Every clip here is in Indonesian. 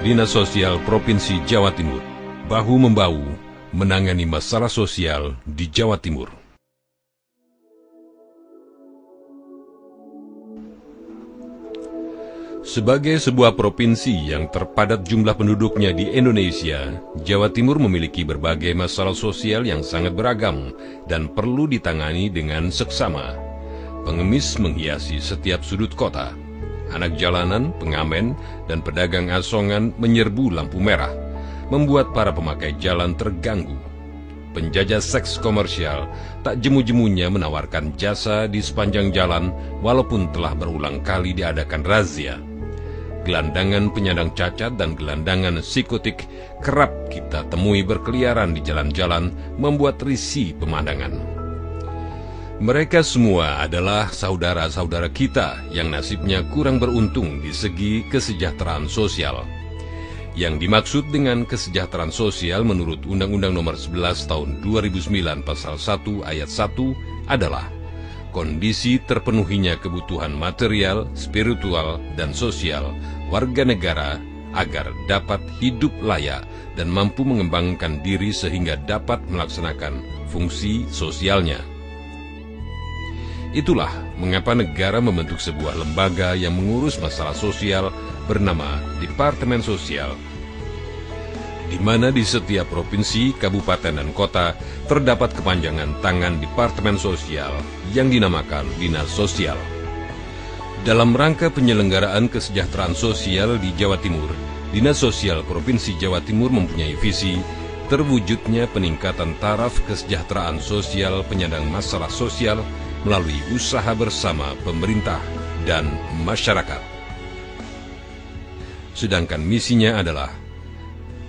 Dinas Sosial Provinsi Jawa Timur, bahu-membahu menangani masalah sosial di Jawa Timur. Sebagai sebuah provinsi yang terpadat jumlah penduduknya di Indonesia, Jawa Timur memiliki berbagai masalah sosial yang sangat beragam dan perlu ditangani dengan seksama. Pengemis menghiasi setiap sudut kota. Anak jalanan, pengamen, dan pedagang asongan menyerbu lampu merah, membuat para pemakai jalan terganggu. Penjajah seks komersial tak jemu-jemunya menawarkan jasa di sepanjang jalan walaupun telah berulang kali diadakan razia. Gelandangan penyandang cacat dan gelandangan psikotik kerap kita temui berkeliaran di jalan-jalan, membuat risih pemandangan. Mereka semua adalah saudara-saudara kita yang nasibnya kurang beruntung di segi kesejahteraan sosial. Yang dimaksud dengan kesejahteraan sosial menurut Undang-Undang Nomor 11 Tahun 2009 Pasal 1 Ayat 1 adalah kondisi terpenuhinya kebutuhan material, spiritual, dan sosial warga negara agar dapat hidup layak dan mampu mengembangkan diri sehingga dapat melaksanakan fungsi sosialnya. Itulah mengapa negara membentuk sebuah lembaga yang mengurus masalah sosial bernama Departemen Sosial, di mana di setiap provinsi, kabupaten, dan kota terdapat kepanjangan tangan Departemen Sosial yang dinamakan Dinas Sosial. Dalam rangka penyelenggaraan kesejahteraan sosial di Jawa Timur, Dinas Sosial Provinsi Jawa Timur mempunyai visi terwujudnya peningkatan taraf kesejahteraan sosial penyandang masalah sosial melalui usaha bersama pemerintah dan masyarakat. Sedangkan misinya adalah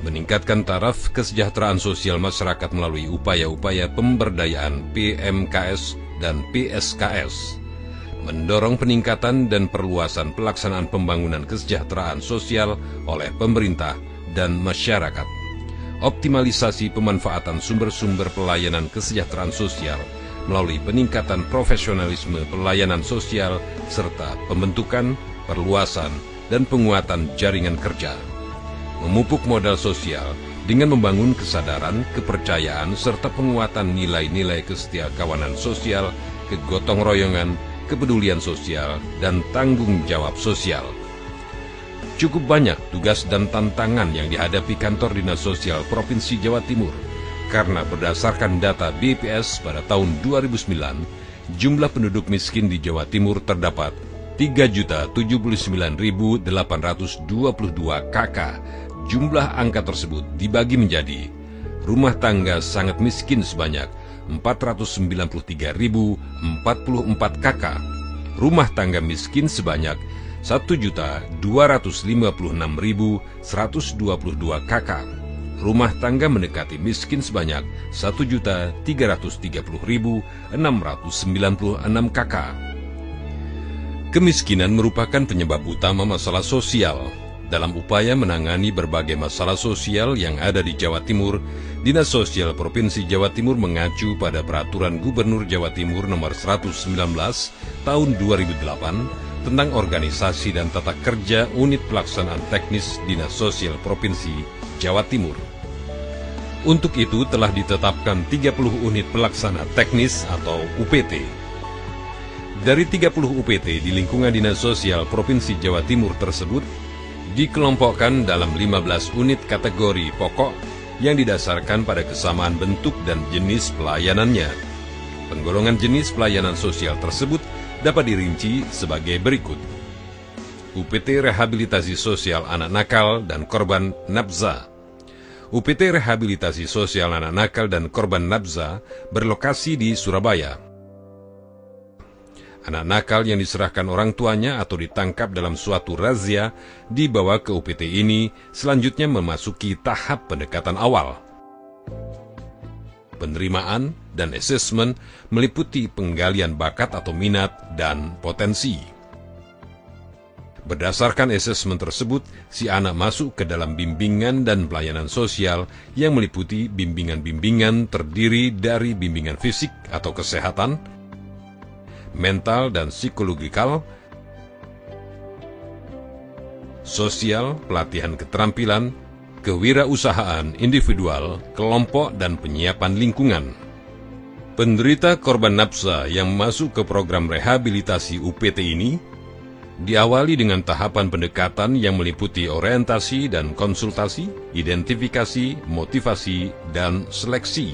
meningkatkan taraf kesejahteraan sosial masyarakat melalui upaya-upaya pemberdayaan PMKS dan PSKS, mendorong peningkatan dan perluasan pelaksanaan pembangunan kesejahteraan sosial oleh pemerintah dan masyarakat, optimalisasi pemanfaatan sumber-sumber pelayanan kesejahteraan sosial melalui peningkatan profesionalisme pelayanan sosial serta pembentukan, perluasan, dan penguatan jaringan kerja. Memupuk modal sosial dengan membangun kesadaran, kepercayaan, serta penguatan nilai-nilai kesetiakawanan sosial, kegotong royongan, kepedulian sosial, dan tanggung jawab sosial. Cukup banyak tugas dan tantangan yang dihadapi kantor Dinas Sosial Provinsi Jawa Timur, karena berdasarkan data BPS pada tahun 2009, jumlah penduduk miskin di Jawa Timur terdapat 3.079.822 KK. Jumlah angka tersebut dibagi menjadi rumah tangga sangat miskin sebanyak 493.044 KK, rumah tangga miskin sebanyak 1.256.122 KK, rumah tangga mendekati miskin sebanyak 1.330.696 KK. Kemiskinan merupakan penyebab utama masalah sosial. Dalam upaya menangani berbagai masalah sosial yang ada di Jawa Timur, Dinas Sosial Provinsi Jawa Timur mengacu pada Peraturan Gubernur Jawa Timur Nomor 119 Tahun 2008 tentang organisasi dan tata kerja Unit Pelaksanaan Teknis Dinas Sosial Provinsi Jawa Timur. Untuk itu telah ditetapkan 30 unit pelaksana teknis atau UPT. Dari 30 UPT di lingkungan Dinas Sosial Provinsi Jawa Timur tersebut, dikelompokkan dalam 15 unit kategori pokok yang didasarkan pada kesamaan bentuk dan jenis pelayanannya. Penggolongan jenis pelayanan sosial tersebut dapat dirinci sebagai berikut. UPT Rehabilitasi Sosial Anak Nakal dan Korban Nabza. UPT Rehabilitasi Sosial Anak Nakal dan Korban Nabza berlokasi di Surabaya. Anak nakal yang diserahkan orang tuanya atau ditangkap dalam suatu razia dibawa ke UPT ini selanjutnya memasuki tahap pendekatan awal. Penerimaan dan asesmen meliputi penggalian bakat atau minat dan potensi. Berdasarkan asesmen tersebut, si anak masuk ke dalam bimbingan dan pelayanan sosial yang meliputi bimbingan-bimbingan terdiri dari bimbingan fisik atau kesehatan, mental dan psikologikal, sosial, pelatihan keterampilan, kewirausahaan individual, kelompok, dan penyiapan lingkungan. Penderita korban nafsa yang masuk ke program rehabilitasi UPT ini diawali dengan tahapan pendekatan yang meliputi orientasi dan konsultasi, identifikasi, motivasi, dan seleksi.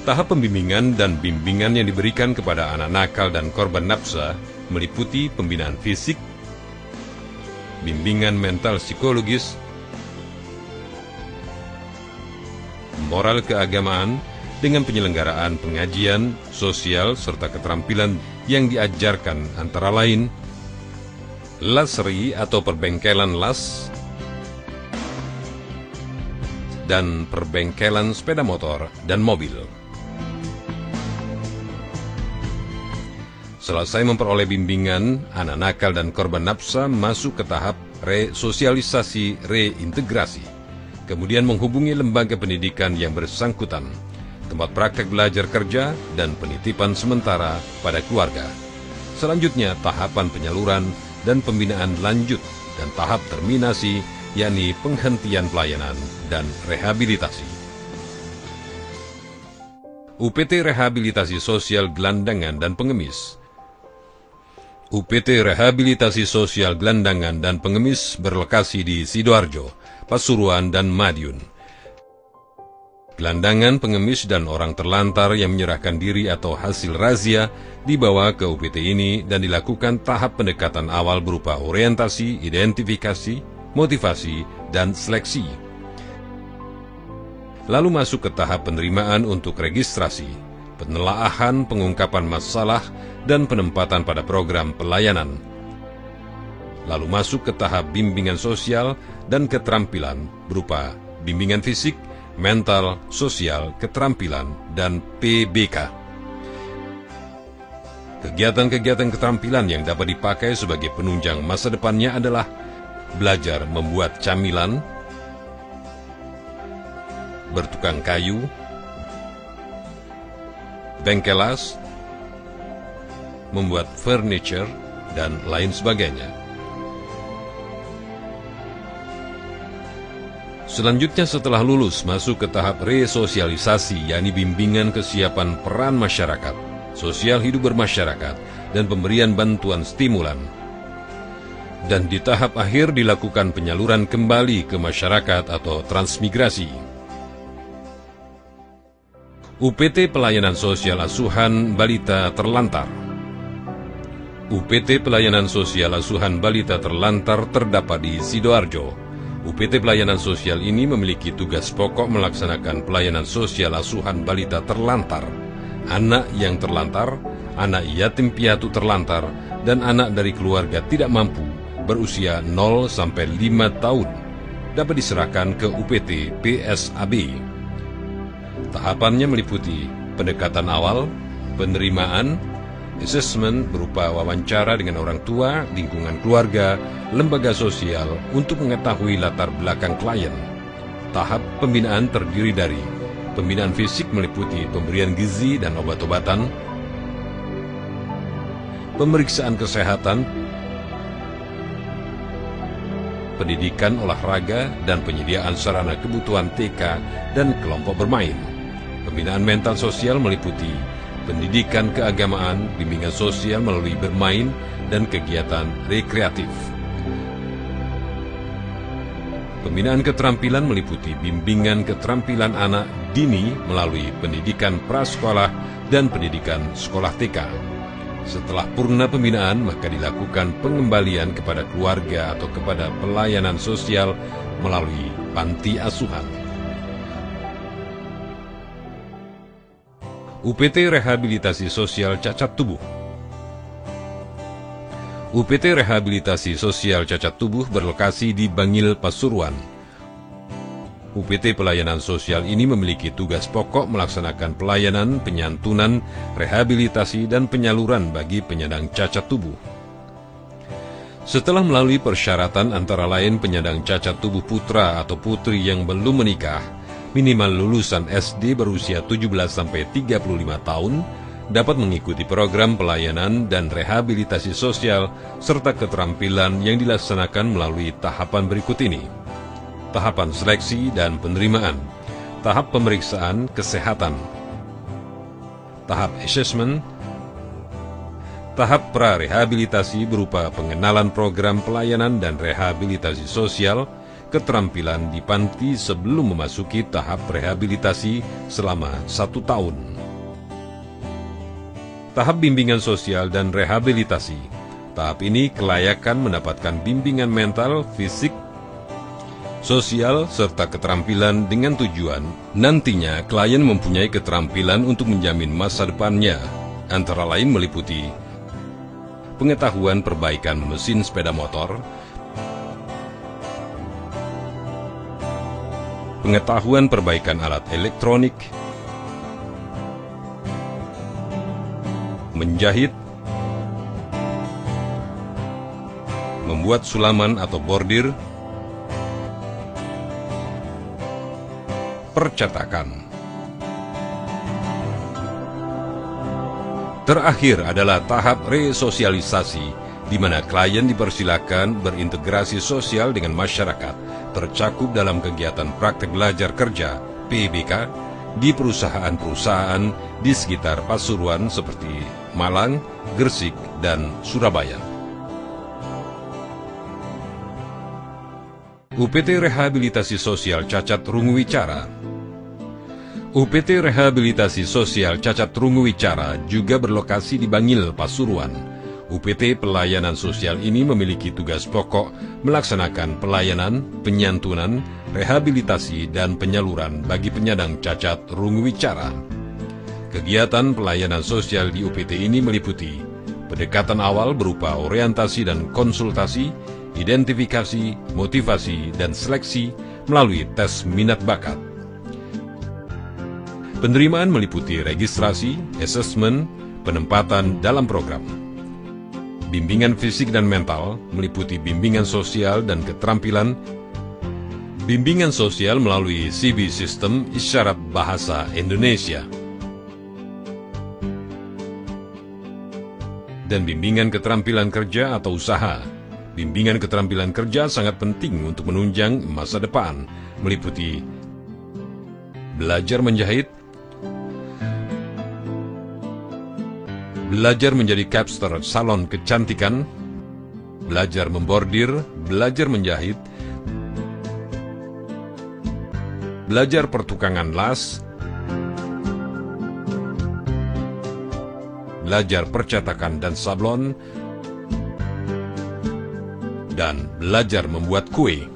Tahap pembimbingan dan bimbingan yang diberikan kepada anak nakal dan korban nafsa meliputi pembinaan fisik, bimbingan mental psikologis, moral keagamaan, dengan penyelenggaraan pengajian, sosial, serta keterampilan yang diajarkan antara lain lasri atau perbengkelan las, dan perbengkelan sepeda motor dan mobil. Selesai memperoleh bimbingan, anak nakal dan korban nafsa masuk ke tahap resosialisasi reintegrasi, kemudian menghubungi lembaga pendidikan yang bersangkutan, tempat praktek belajar kerja, dan penitipan sementara pada keluarga. Selanjutnya, tahapan penyaluran dan pembinaan lanjut, dan tahap terminasi, yakni penghentian pelayanan dan rehabilitasi. UPT Rehabilitasi Sosial Gelandangan dan Pengemis. UPT Rehabilitasi Sosial Gelandangan dan Pengemis berlokasi di Sidoarjo, Pasuruan, dan Madiun. Gelandangan, pengemis, dan orang terlantar yang menyerahkan diri atau hasil razia dibawa ke UPT ini dan dilakukan tahap pendekatan awal berupa orientasi, identifikasi, motivasi, dan seleksi. Lalu masuk ke tahap penerimaan untuk registrasi, penelaahan, pengungkapan masalah, dan penempatan pada program pelayanan. Lalu masuk ke tahap bimbingan sosial dan keterampilan berupa bimbingan fisik, mental, sosial, keterampilan, dan PBK. Kegiatan-kegiatan keterampilan yang dapat dipakai sebagai penunjang masa depannya adalah belajar membuat camilan, bertukang kayu, bengkelas, membuat furniture, dan lain sebagainya. Selanjutnya, setelah lulus, masuk ke tahap resosialisasi, yakni bimbingan kesiapan peran masyarakat, sosial hidup bermasyarakat, dan pemberian bantuan stimulan. Dan di tahap akhir dilakukan penyaluran kembali ke masyarakat atau transmigrasi. UPT Pelayanan Sosial Asuhan Balita Terlantar. UPT Pelayanan Sosial Asuhan Balita Terlantar terdapat di Sidoarjo. UPT Pelayanan Sosial ini memiliki tugas pokok melaksanakan pelayanan sosial asuhan balita terlantar, anak yang terlantar, anak yatim piatu terlantar, dan anak dari keluarga tidak mampu berusia 0 sampai 5 tahun dapat diserahkan ke UPT PSAB. Tahapannya meliputi pendekatan awal, penerimaan, asesmen berupa wawancara dengan orang tua, lingkungan keluarga, lembaga sosial untuk mengetahui latar belakang klien. Tahap pembinaan terdiri dari pembinaan fisik meliputi pemberian gizi dan obat-obatan, pemeriksaan kesehatan, pendidikan olahraga, dan penyediaan sarana kebutuhan TK dan kelompok bermain. Pembinaan mental sosial meliputi pendidikan keagamaan, bimbingan sosial melalui bermain, dan kegiatan rekreatif. Pembinaan keterampilan meliputi bimbingan keterampilan anak dini melalui pendidikan prasekolah dan pendidikan sekolah TK. Setelah purna pembinaan, maka dilakukan pengembalian kepada keluarga atau kepada pelayanan sosial melalui panti asuhan. UPT Rehabilitasi Sosial Cacat Tubuh. UPT Rehabilitasi Sosial Cacat Tubuh berlokasi di Bangil, Pasuruan. UPT Pelayanan Sosial ini memiliki tugas pokok melaksanakan pelayanan, penyantunan, rehabilitasi, dan penyaluran bagi penyandang cacat tubuh. Setelah melalui persyaratan antara lain penyandang cacat tubuh putra atau putri yang belum menikah, minimal lulusan SD berusia 17-35 tahun, dapat mengikuti program pelayanan dan rehabilitasi sosial serta keterampilan yang dilaksanakan melalui tahapan berikut ini. Tahapan seleksi dan penerimaan, tahap pemeriksaan kesehatan, tahap assessment, tahap pra-rehabilitasi berupa pengenalan program pelayanan dan rehabilitasi sosial, keterampilan di panti sebelum memasuki tahap rehabilitasi selama 1 tahun. Tahap bimbingan sosial dan rehabilitasi. Tahap ini kelayakan mendapatkan bimbingan mental, fisik, sosial, serta keterampilan dengan tujuan nantinya klien mempunyai keterampilan untuk menjamin masa depannya, antara lain meliputi pengetahuan perbaikan mesin sepeda motor, pengetahuan perbaikan alat elektronik, menjahit, membuat sulaman atau bordir, percetakan. Terakhir adalah tahap resosialisasi, di mana klien dipersilakan berintegrasi sosial dengan masyarakat, tercakup dalam kegiatan praktek belajar kerja (PBK) di perusahaan-perusahaan di sekitar Pasuruan seperti Malang, Gresik, dan Surabaya. UPT Rehabilitasi Sosial Cacat Rungu Wicara. UPT Rehabilitasi Sosial Cacat Rungu Wicara juga berlokasi di Bangil, Pasuruan. UPT pelayanan sosial ini memiliki tugas pokok melaksanakan pelayanan, penyantunan, rehabilitasi, dan penyaluran bagi penyandang cacat rungu wicara. Kegiatan pelayanan sosial di UPT ini meliputi pendekatan awal berupa orientasi dan konsultasi, identifikasi, motivasi, dan seleksi melalui tes minat bakat. Penerimaan meliputi registrasi, asesmen, penempatan dalam program. Bimbingan fisik dan mental meliputi bimbingan sosial dan keterampilan, bimbingan sosial melalui CB Sistem Isyarat Bahasa Indonesia, dan bimbingan keterampilan kerja atau usaha. Bimbingan keterampilan kerja sangat penting untuk menunjang masa depan, meliputi belajar menjahit, belajar menjadi capster salon kecantikan, belajar membordir, belajar menjahit, belajar pertukangan las, belajar percetakan dan sablon, dan belajar membuat kue.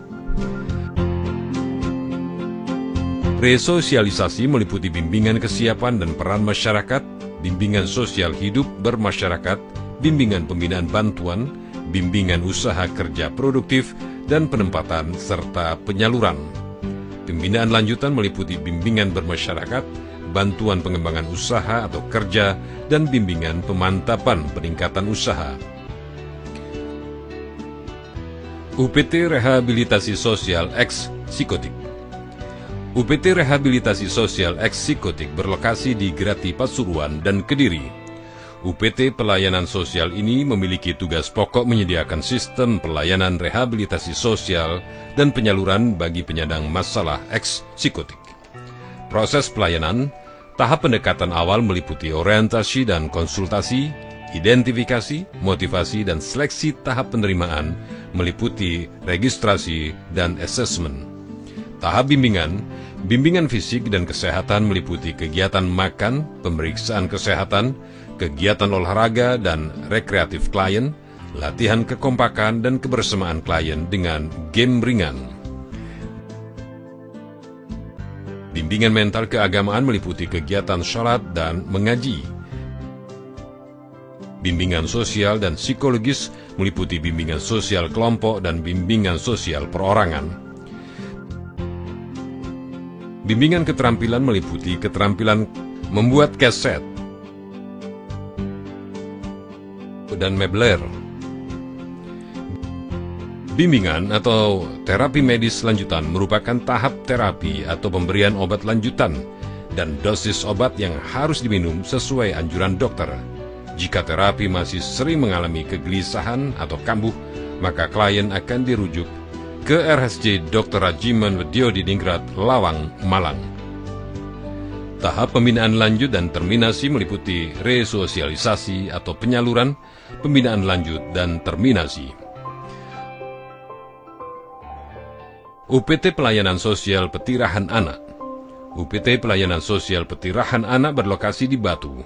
Resosialisasi meliputi bimbingan kesiapan dan peran masyarakat, bimbingan sosial hidup bermasyarakat, bimbingan pembinaan bantuan, bimbingan usaha kerja produktif, dan penempatan serta penyaluran. Pembinaan lanjutan meliputi bimbingan bermasyarakat, bantuan pengembangan usaha atau kerja, dan bimbingan pemantapan peningkatan usaha. UPT Rehabilitasi Sosial X Psikotik. UPT Rehabilitasi Sosial X Psikotik berlokasi di Grati Pasuruan dan Kediri. UPT pelayanan sosial ini memiliki tugas pokok menyediakan sistem pelayanan rehabilitasi sosial dan penyaluran bagi penyandang masalah X psikotik. Proses pelayanan, tahap pendekatan awal meliputi orientasi dan konsultasi, identifikasi, motivasi, dan seleksi. Tahap penerimaan meliputi registrasi dan asesmen. Tahap bimbingan, bimbingan fisik dan kesehatan meliputi kegiatan makan, pemeriksaan kesehatan, kegiatan olahraga dan rekreatif klien, latihan kekompakan dan kebersamaan klien dengan game ringan. Bimbingan mental keagamaan meliputi kegiatan sholat dan mengaji. Bimbingan sosial dan psikologis meliputi bimbingan sosial kelompok dan bimbingan sosial perorangan. Bimbingan keterampilan meliputi keterampilan membuat kaset dan mebler. Bimbingan atau terapi medis lanjutan merupakan tahap terapi atau pemberian obat lanjutan dan dosis obat yang harus diminum sesuai anjuran dokter. Jika terapi masih sering mengalami kegelisahan atau kambuh, maka klien akan dirujuk ke RSJ Dr. Rajiman Wedyo di Ningrat, Lawang, Malang. Tahap pembinaan lanjut dan terminasi meliputi resosialisasi atau penyaluran, pembinaan lanjut, dan terminasi. UPT Pelayanan Sosial Petirahan Anak. UPT Pelayanan Sosial Petirahan Anak berlokasi di Batu.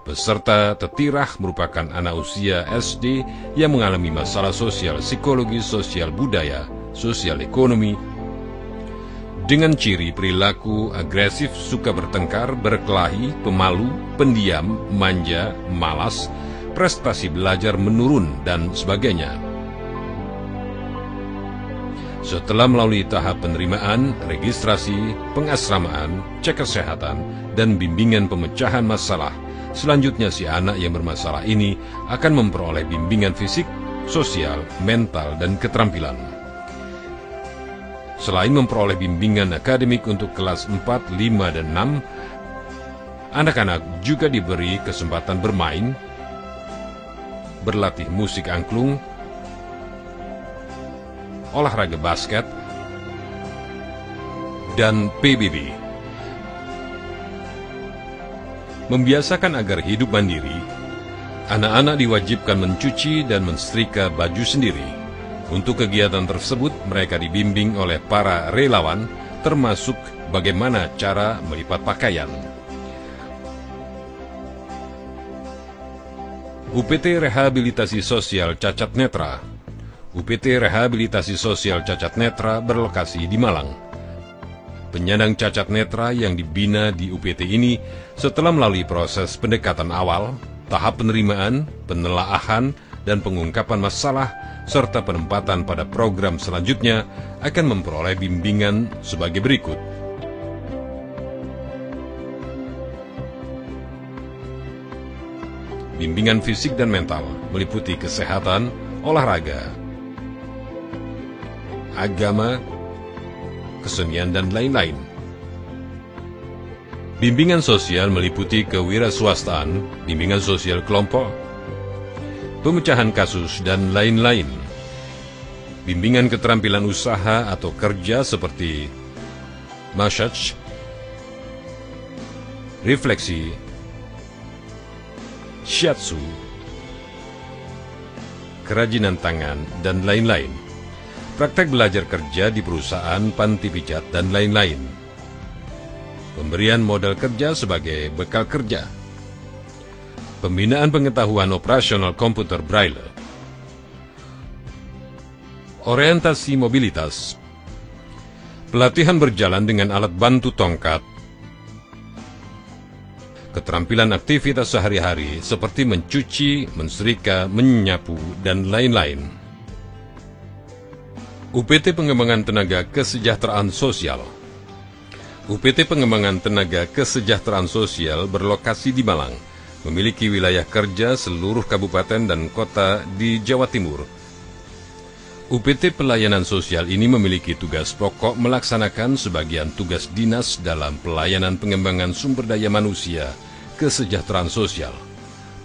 Peserta tetirah merupakan anak usia SD yang mengalami masalah sosial, psikologis, sosial budaya, sosial ekonomi, dengan ciri perilaku agresif, suka bertengkar, berkelahi, pemalu, pendiam, manja, malas, prestasi belajar menurun, dan sebagainya. Setelah melalui tahap penerimaan, registrasi, pengasramaan, cek kesehatan, dan bimbingan pemecahan masalah, selanjutnya si anak yang bermasalah ini akan memperoleh bimbingan fisik, sosial, mental, dan keterampilan. Selain memperoleh bimbingan akademik untuk kelas 4, 5, dan 6, anak-anak juga diberi kesempatan bermain, berlatih musik angklung, olahraga basket, dan PBB. Membiasakan agar hidup mandiri, anak-anak diwajibkan mencuci dan mensetrika baju sendiri. Untuk kegiatan tersebut, mereka dibimbing oleh para relawan, termasuk bagaimana cara melipat pakaian. UPT Rehabilitasi Sosial Cacat Netra. UPT Rehabilitasi Sosial Cacat Netra berlokasi di Malang. Penyandang cacat netra yang dibina di UPT ini setelah melalui proses pendekatan awal, tahap penerimaan, penelaahan, dan pengungkapan masalah, serta penempatan pada program selanjutnya akan memperoleh bimbingan sebagai berikut. Bimbingan fisik dan mental meliputi kesehatan, olahraga, agama, kesenian, dan lain-lain. Bimbingan sosial meliputi kewirausahaan, bimbingan sosial kelompok, pemecahan kasus, dan lain-lain. Bimbingan keterampilan usaha atau kerja seperti massage, refleksi, shiatsu, kerajinan tangan, dan lain-lain. Praktek belajar kerja di perusahaan, panti pijat, dan lain-lain. Pemberian modal kerja sebagai bekal kerja. Pembinaan pengetahuan operasional komputer Braille. Orientasi mobilitas. Pelatihan berjalan dengan alat bantu tongkat. Keterampilan aktivitas sehari-hari seperti mencuci, mensetrika, menyapu, dan lain-lain. UPT Pengembangan Tenaga Kesejahteraan Sosial. UPT Pengembangan Tenaga Kesejahteraan Sosial berlokasi di Malang, memiliki wilayah kerja seluruh kabupaten dan kota di Jawa Timur. UPT Pelayanan Sosial ini memiliki tugas pokok melaksanakan sebagian tugas dinas dalam pelayanan pengembangan sumber daya manusia, kesejahteraan sosial.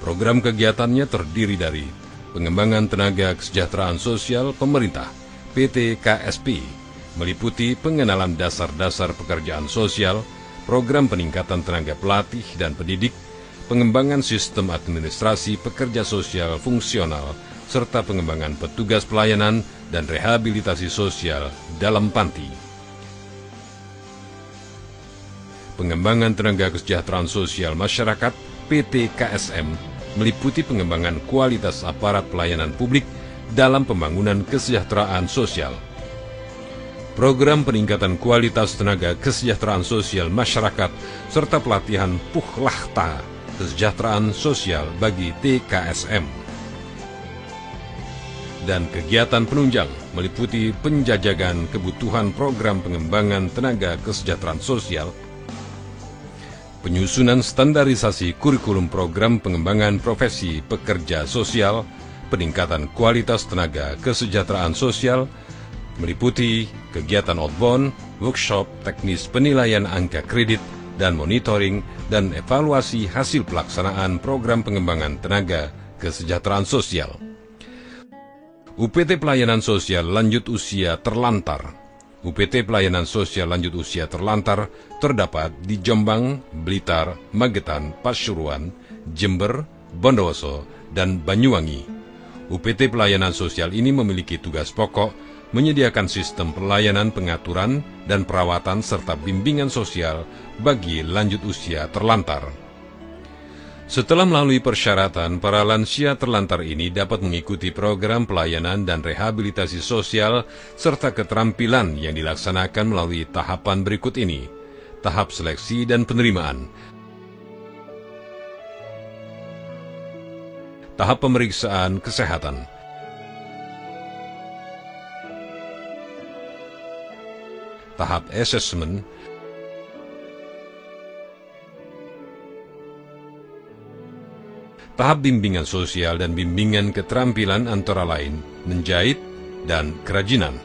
Program kegiatannya terdiri dari pengembangan tenaga kesejahteraan sosial pemerintah, PT KSP, meliputi pengenalan dasar-dasar pekerjaan sosial, program peningkatan tenaga pelatih dan pendidik, pengembangan sistem administrasi pekerja sosial fungsional, serta pengembangan petugas pelayanan dan rehabilitasi sosial dalam panti. Pengembangan tenaga kesejahteraan sosial masyarakat PT KSM meliputi pengembangan kualitas aparat pelayanan publik dalam pembangunan kesejahteraan sosial. Program peningkatan kualitas tenaga kesejahteraan sosial masyarakat serta pelatihan Puhlahta kesejahteraan sosial bagi TKSM. Dan kegiatan penunjang meliputi penjajagan kebutuhan program pengembangan tenaga kesejahteraan sosial, penyusunan standarisasi kurikulum program pengembangan profesi pekerja sosial, peningkatan kualitas tenaga kesejahteraan sosial, meliputi kegiatan outbound, workshop teknis penilaian angka kredit, dan monitoring dan evaluasi hasil pelaksanaan program pengembangan tenaga kesejahteraan sosial. UPT Pelayanan Sosial Lanjut Usia Terlantar. UPT Pelayanan Sosial Lanjut Usia Terlantar terdapat di Jombang, Blitar, Magetan, Pasuruan, Jember, Bondowoso, dan Banyuwangi. UPT Pelayanan Sosial ini memiliki tugas pokok menyediakan sistem pelayanan pengaturan dan perawatan serta bimbingan sosial bagi lanjut usia terlantar. Setelah melalui persyaratan, para lansia terlantar ini dapat mengikuti program pelayanan dan rehabilitasi sosial serta keterampilan yang dilaksanakan melalui tahapan berikut ini. Tahap seleksi dan penerimaan. Tahap pemeriksaan kesehatan. Tahap asesmen. Tahap bimbingan sosial dan bimbingan keterampilan antara lain menjahit dan kerajinan.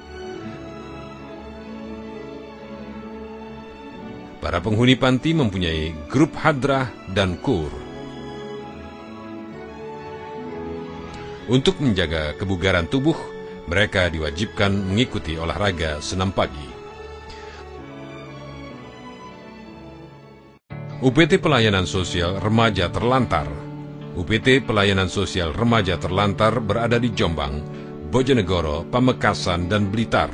Para penghuni panti mempunyai grup hadrah dan kur. Untuk menjaga kebugaran tubuh, mereka diwajibkan mengikuti olahraga senam pagi. UPT Pelayanan Sosial Remaja Terlantar. UPT Pelayanan Sosial Remaja Terlantar berada di Jombang, Bojonegoro, Pamekasan, dan Blitar.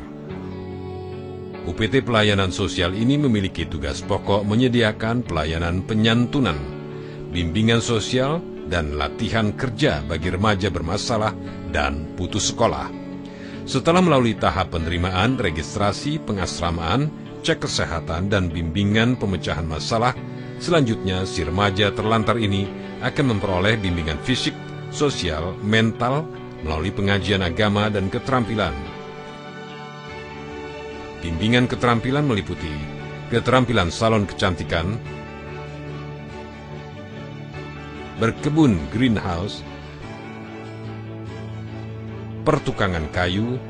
UPT Pelayanan Sosial ini memiliki tugas pokok menyediakan pelayanan penyantunan, bimbingan sosial, dan latihan kerja bagi remaja bermasalah dan putus sekolah. Setelah melalui tahap penerimaan, registrasi, pengasramaan, cek kesehatan, dan bimbingan pemecahan masalah, selanjutnya si remaja terlantar ini akan memperoleh bimbingan fisik, sosial, mental, melalui pengajian agama dan keterampilan. Bimbingan keterampilan meliputi keterampilan salon kecantikan, berkebun greenhouse, pertukangan kayu,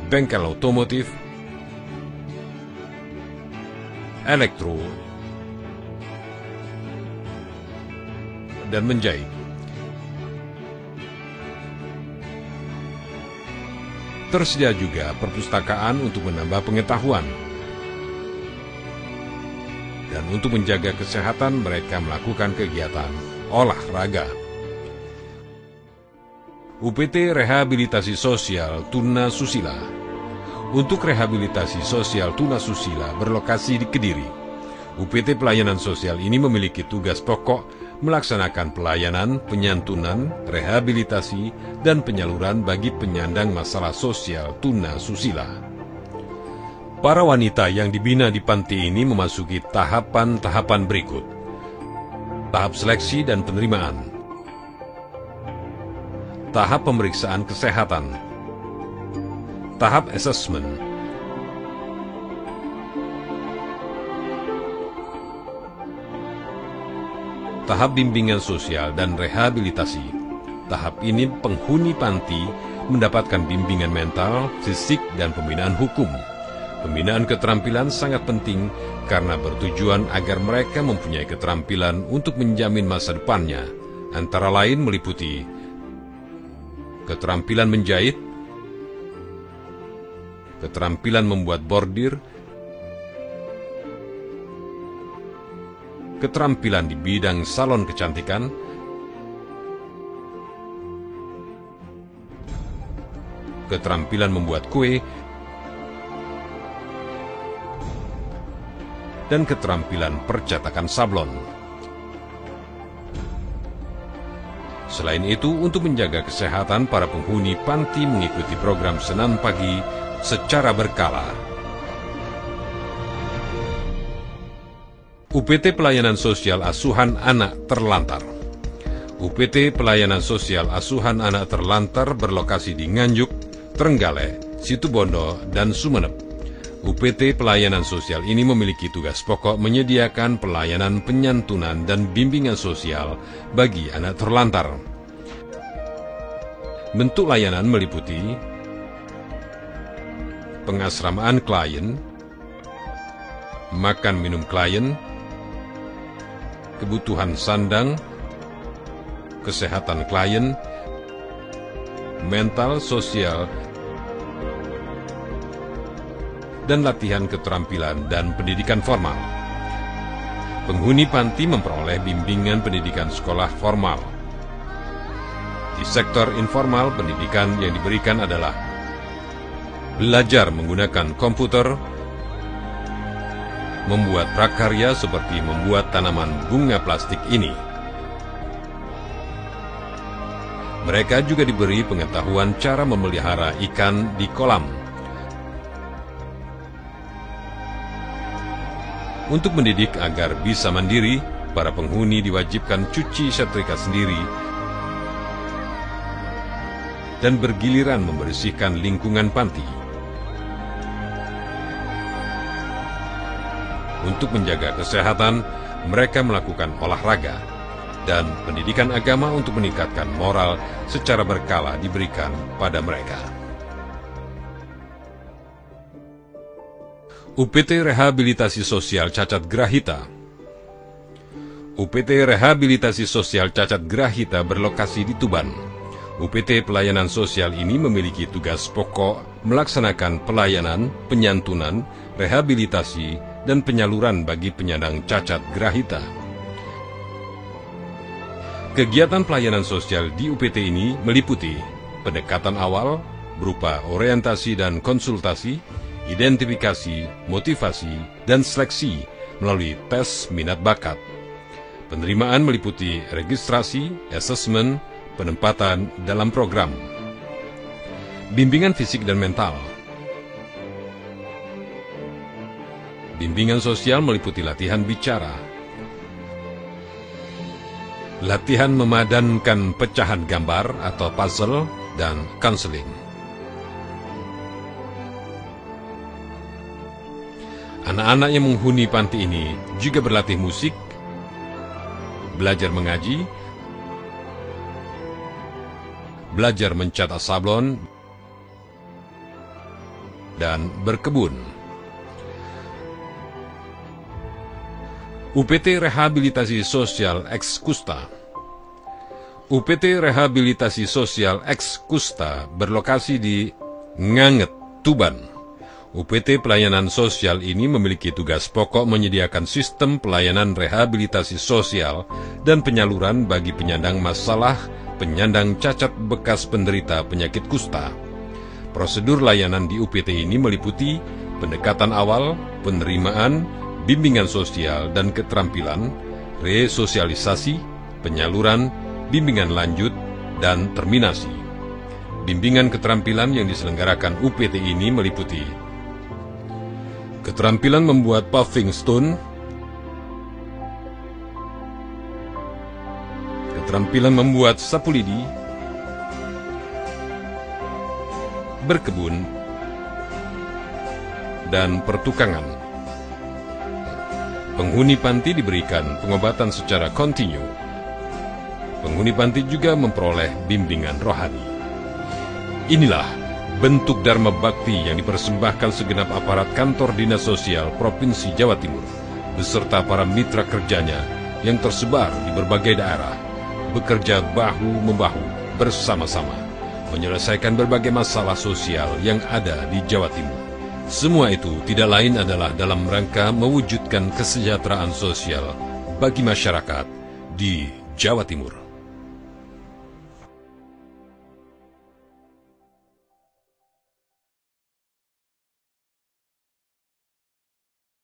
bengkel otomotif, elektro, dan menjahit. Tersedia juga perpustakaan untuk menambah pengetahuan. Dan untuk menjaga kesehatan, mereka melakukan kegiatan olahraga. UPT Rehabilitasi Sosial Tuna Susila. Untuk rehabilitasi sosial Tuna Susila berlokasi di Kediri. UPT Pelayanan Sosial ini memiliki tugas pokok melaksanakan pelayanan, penyantunan, rehabilitasi, dan penyaluran bagi penyandang masalah sosial tuna susila. Para wanita yang dibina di panti ini memasuki tahapan-tahapan berikut. Tahap seleksi dan penerimaan. Tahap pemeriksaan kesehatan. Tahap asesmen. Tahap bimbingan sosial dan rehabilitasi. Tahap ini penghuni panti mendapatkan bimbingan mental, fisik, dan pembinaan hukum. Pembinaan keterampilan sangat penting karena bertujuan agar mereka mempunyai keterampilan untuk menjamin masa depannya, antara lain meliputi keterampilan menjahit, keterampilan membuat bordir, keterampilan di bidang salon kecantikan, keterampilan membuat kue, dan keterampilan percetakan sablon. Selain itu, untuk menjaga kesehatan, para penghuni panti mengikuti program senam pagi secara berkala. UPT Pelayanan Sosial Asuhan Anak Terlantar. UPT Pelayanan Sosial Asuhan Anak Terlantar berlokasi di Nganjuk, Trenggalek, Situbondo, dan Sumeneb. UPT Pelayanan Sosial ini memiliki tugas pokok menyediakan pelayanan penyantunan dan bimbingan sosial bagi anak terlantar. Bentuk layanan meliputi pengasramaan klien, makan minum klien, kebutuhan sandang, kesehatan klien, mental, sosial, dan latihan keterampilan dan pendidikan formal. Penghuni panti memperoleh bimbingan pendidikan sekolah formal. Di sektor informal, pendidikan yang diberikan adalah belajar menggunakan komputer, membuat prakarya seperti membuat tanaman bunga plastik ini. Mereka juga diberi pengetahuan cara memelihara ikan di kolam. Untuk mendidik agar bisa mandiri, para penghuni diwajibkan cuci setrika sendiri dan bergiliran membersihkan lingkungan panti. Untuk menjaga kesehatan, mereka melakukan olahraga dan pendidikan agama untuk meningkatkan moral secara berkala diberikan pada mereka. UPT Rehabilitasi Sosial Cacat Grahita. UPT Rehabilitasi Sosial Cacat Grahita berlokasi di Tuban. UPT pelayanan sosial ini memiliki tugas pokok melaksanakan pelayanan, penyantunan, rehabilitasi, dan penyaluran bagi penyandang cacat grahita. Kegiatan pelayanan sosial di UPT ini meliputi pendekatan awal berupa orientasi dan konsultasi, identifikasi, motivasi, dan seleksi melalui tes minat bakat. Penerimaan meliputi registrasi, asesmen, penempatan dalam program. Bimbingan fisik dan mental. Bimbingan sosial meliputi latihan bicara, latihan memadankan pecahan gambar atau puzzle, dan konseling. Anak-anak yang menghuni panti ini juga berlatih musik, belajar mengaji, belajar mencetak sablon, dan berkebun. UPT Rehabilitasi Sosial Ex Kusta. UPT Rehabilitasi Sosial Ex Kusta berlokasi di Nganget, Tuban. UPT pelayanan sosial ini memiliki tugas pokok menyediakan sistem pelayanan rehabilitasi sosial dan penyaluran bagi penyandang masalah penyandang cacat bekas penderita penyakit kusta. Prosedur layanan di UPT ini meliputi pendekatan awal, penerimaan, bimbingan sosial dan keterampilan, resosialisasi, penyaluran, bimbingan lanjut, dan terminasi. Bimbingan keterampilan yang diselenggarakan UPT ini meliputi keterampilan membuat paving stone, keterampilan membuat sapu lidi, berkebun, dan pertukangan. Penghuni panti diberikan pengobatan secara kontinu. Penghuni panti juga memperoleh bimbingan rohani. Inilah bentuk Dharma Bakti yang dipersembahkan segenap aparat kantor Dinas Sosial Provinsi Jawa Timur, beserta para mitra kerjanya yang tersebar di berbagai daerah, bekerja bahu-membahu bersama-sama, menyelesaikan berbagai masalah sosial yang ada di Jawa Timur. Semua itu tidak lain adalah dalam rangka mewujudkan kesejahteraan sosial bagi masyarakat di Jawa Timur.